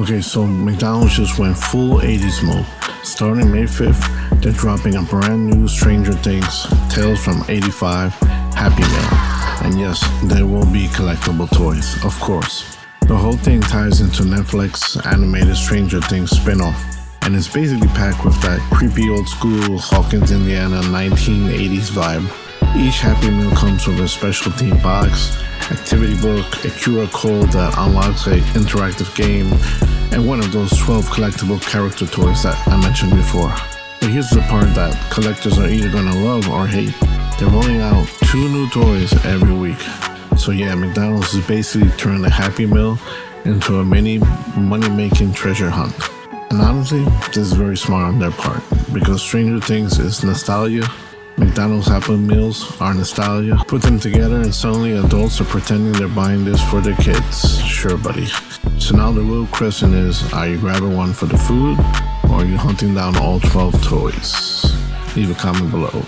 Okay, so McDonald's just went full 80s mode. Starting May 5th, they're dropping a brand new Stranger Things Tales from 85 Happy Meal. And yes, there will be collectible toys, of course. The whole thing ties into Netflix animated Stranger Things spinoff, and it's basically packed with that creepy old school Hawkins, Indiana 1980s vibe. Each Happy Meal comes with a special theme box, activity book, a QR code that unlocks an interactive game, and one of those 12 collectible character toys that I mentioned before. But here's the part that collectors are either gonna love or hate. They're rolling out 2 new toys every week. So yeah, McDonald's is basically turning the Happy Meal into a mini money-making treasure hunt. And honestly, this is very smart on their part, because Stranger Things is nostalgia. McDonald's Happy Meals are nostalgia. Put them together and suddenly adults are pretending they're buying this for their kids. Sure, buddy. So now the real question is, are you grabbing one for the food, or are you hunting down all 12 toys? Leave a comment below.